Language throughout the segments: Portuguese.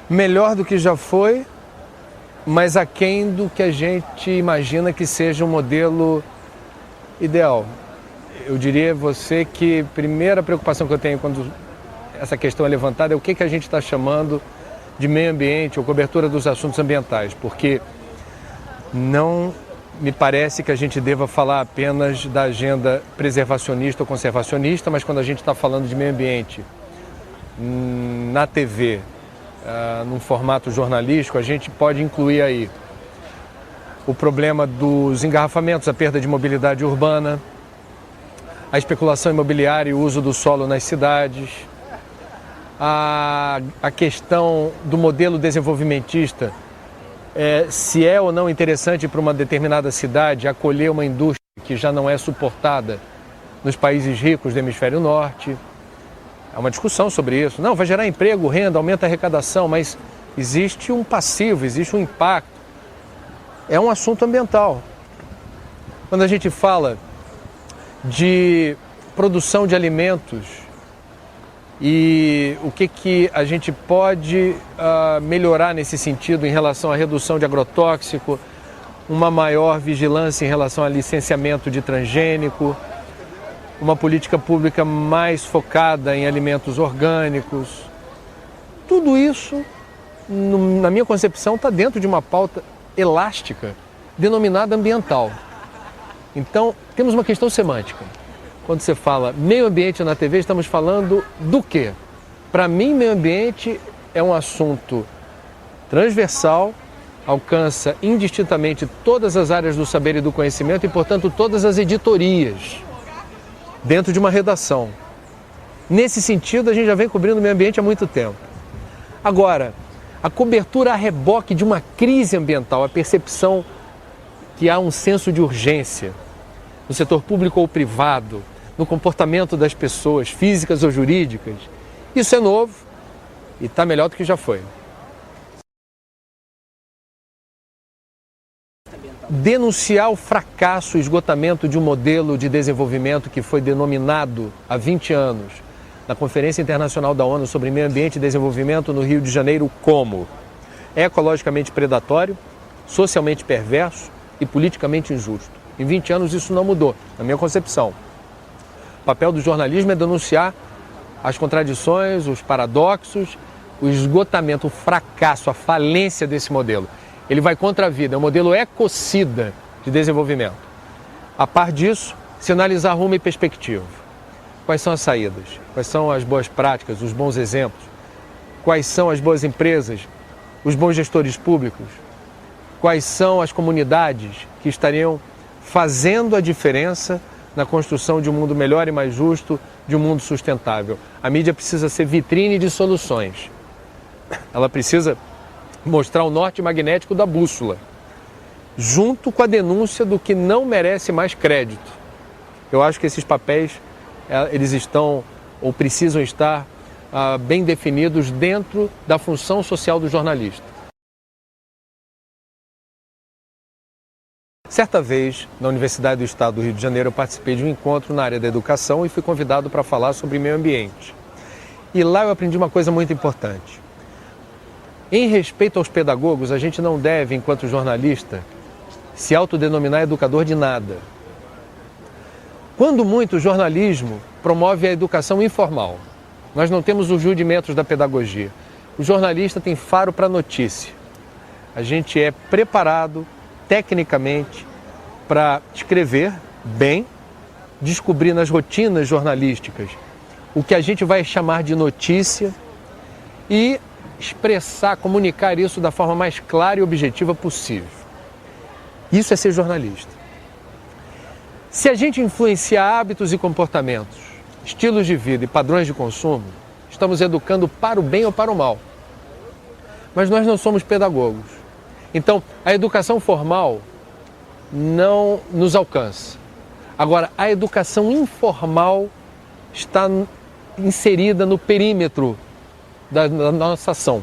Melhor do que já foi, mas aquém do que a gente imagina que seja um modelo ideal. Eu diria a você que a primeira preocupação que eu tenho quando essa questão é levantada é o que a gente está chamando de meio ambiente ou cobertura dos assuntos ambientais, porque não me parece que a gente deva falar apenas da agenda preservacionista ou conservacionista, mas quando a gente está falando de meio ambiente na TV, num formato jornalístico, a gente pode incluir aí o problema dos engarrafamentos, a perda de mobilidade urbana, a especulação imobiliária e o uso do solo nas cidades, a questão do modelo desenvolvimentista, se é ou não interessante para uma determinada cidade acolher uma indústria que já não é suportada nos países ricos do hemisfério norte. Há uma discussão sobre isso. Não, vai gerar emprego, renda, aumenta a arrecadação, mas existe um passivo, existe um impacto. É um assunto ambiental. Quando a gente fala de produção de alimentos e o que a gente pode melhorar nesse sentido em relação à redução de agrotóxico, uma maior vigilância em relação ao licenciamento de transgênico, uma política pública mais focada em alimentos orgânicos. Tudo isso, na minha concepção, está dentro de uma pauta elástica denominada ambiental. Então, temos uma questão semântica. Quando você fala meio ambiente na TV, estamos falando do quê? Para mim, meio ambiente é um assunto transversal, alcança indistintamente todas as áreas do saber e do conhecimento e, portanto, todas as editorias dentro de uma redação. Nesse sentido, a gente já vem cobrindo o meio ambiente há muito tempo. Agora, a cobertura a reboque de uma crise ambiental, a percepção que há um senso de urgência no setor público ou privado, no comportamento das pessoas, físicas ou jurídicas, isso é novo e está melhor do que já foi. Denunciar o fracasso e esgotamento de um modelo de desenvolvimento que foi denominado há 20 anos na Conferência Internacional da ONU sobre Meio Ambiente e Desenvolvimento no Rio de Janeiro como ecologicamente predatório, socialmente perverso e politicamente injusto. Em 20 anos isso não mudou, na minha concepção. O papel do jornalismo é denunciar as contradições, os paradoxos, o esgotamento, o fracasso, a falência desse modelo. Ele vai contra a vida, é um modelo ecocida de desenvolvimento. A par disso, sinalizar rumo e perspectiva. Quais são as saídas? Quais são as boas práticas, os bons exemplos? Quais são as boas empresas, os bons gestores públicos? Quais são as comunidades que estariam fazendo a diferença na construção de um mundo melhor e mais justo, de um mundo sustentável? A mídia precisa ser vitrine de soluções. Ela precisa mostrar o norte magnético da bússola, junto com a denúncia do que não merece mais crédito. Eu acho que esses papéis, eles estão ou precisam estar bem definidos dentro da função social do jornalista. Certa vez, na Universidade do Estado do Rio de Janeiro, eu participei de um encontro na área da educação e fui convidado para falar sobre meio ambiente. E lá eu aprendi uma coisa muito importante. Em respeito aos pedagogos, a gente não deve, enquanto jornalista, se autodenominar educador de nada. Quando muito, o jornalismo promove a educação informal. Nós não temos os rudimentos da pedagogia. O jornalista tem faro para notícia. A gente é preparado tecnicamente para escrever bem, descobrir nas rotinas jornalísticas o que a gente vai chamar de notícia e expressar, comunicar isso da forma mais clara e objetiva possível. Isso é ser jornalista. Se a gente influenciar hábitos e comportamentos, estilos de vida e padrões de consumo, estamos educando para o bem ou para o mal. Mas nós não somos pedagogos. Então, a educação formal não nos alcança. Agora, a educação informal está inserida no perímetro da nossa ação.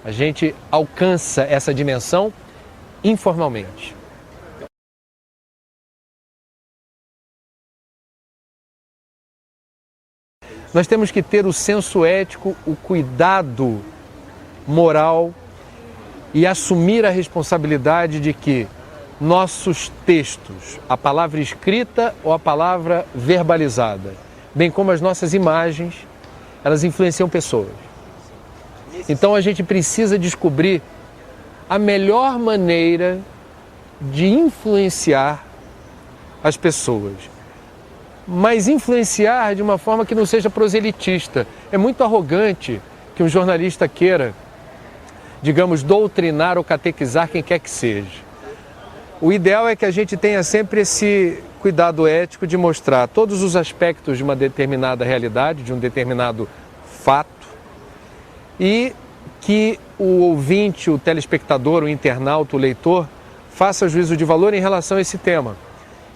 A gente alcança essa dimensão informalmente. Nós temos que ter o senso ético, o cuidado moral e assumir a responsabilidade de que nossos textos, a palavra escrita ou a palavra verbalizada, bem como as nossas imagens, elas influenciam pessoas. Então a gente precisa descobrir a melhor maneira de influenciar as pessoas, mas influenciar de uma forma que não seja proselitista. É muito arrogante que um jornalista queira, digamos, doutrinar ou catequizar quem quer que seja. O ideal é que a gente tenha sempre esse cuidado ético de mostrar todos os aspectos de uma determinada realidade, de um determinado fato, e que o ouvinte, o telespectador, o internauta, o leitor, faça juízo de valor em relação a esse tema.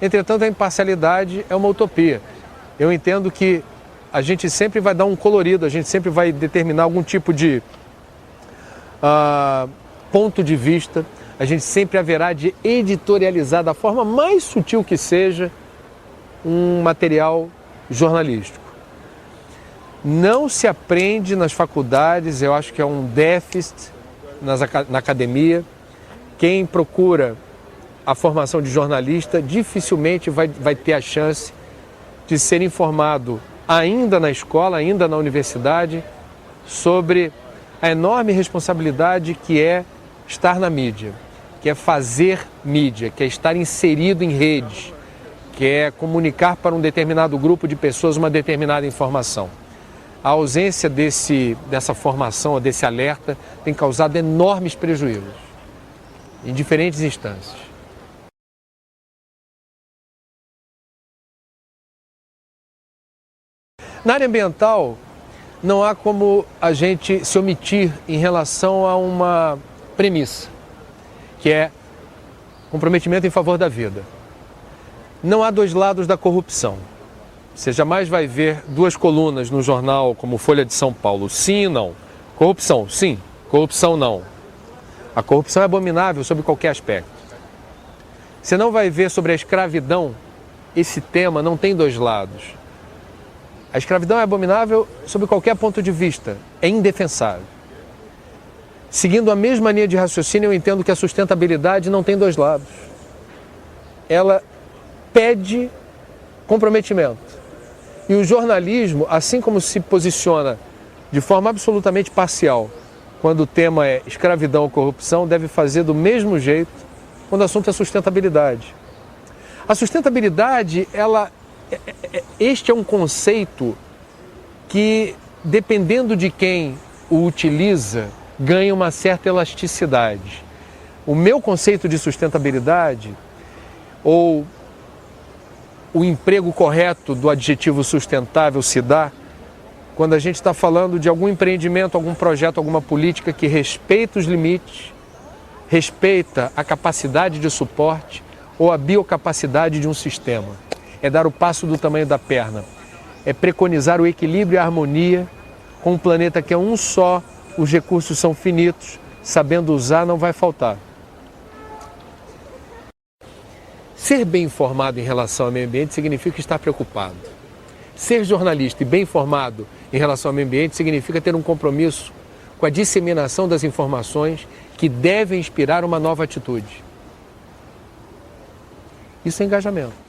Entretanto, a imparcialidade é uma utopia. Eu entendo que a gente sempre vai dar um colorido, a gente sempre vai determinar algum tipo de ponto de vista, a gente sempre haverá de editorializar da forma mais sutil que seja um material jornalístico. Não se aprende nas faculdades, eu acho que é um déficit na academia. Quem procura a formação de jornalista dificilmente vai ter a chance de ser informado ainda na escola, ainda na universidade, sobre a enorme responsabilidade que é estar na mídia, que é fazer mídia, que é estar inserido em redes, que é comunicar para um determinado grupo de pessoas uma determinada informação. A ausência dessa formação, desse alerta, tem causado enormes prejuízos em diferentes instâncias. Na área ambiental, não há como a gente se omitir em relação a uma premissa, que é comprometimento em favor da vida. Não há dois lados da corrupção. Você jamais vai ver duas colunas no jornal como Folha de São Paulo, sim e não. Corrupção, sim. Corrupção, não. A corrupção é abominável sob qualquer aspecto. Você não vai ver sobre a escravidão, esse tema não tem dois lados. A escravidão é abominável sob qualquer ponto de vista, é indefensável. Seguindo a mesma linha de raciocínio, eu entendo que a sustentabilidade não tem dois lados. Ela pede comprometimento. E o jornalismo, assim como se posiciona de forma absolutamente parcial quando o tema é escravidão ou corrupção, deve fazer do mesmo jeito quando o assunto é sustentabilidade. A sustentabilidade, este é um conceito que, dependendo de quem o utiliza, ganha uma certa elasticidade. O meu conceito de sustentabilidade, ou o emprego correto do adjetivo sustentável, se dá quando a gente está falando de algum empreendimento, algum projeto, alguma política que respeita os limites, respeita a capacidade de suporte ou a biocapacidade de um sistema. É dar o passo do tamanho da perna. É preconizar o equilíbrio e a harmonia com um planeta que é um só, os recursos são finitos, sabendo usar não vai faltar. Ser bem informado em relação ao meio ambiente significa estar preocupado. Ser jornalista e bem informado em relação ao meio ambiente significa ter um compromisso com a disseminação das informações que devem inspirar uma nova atitude. Isso é engajamento.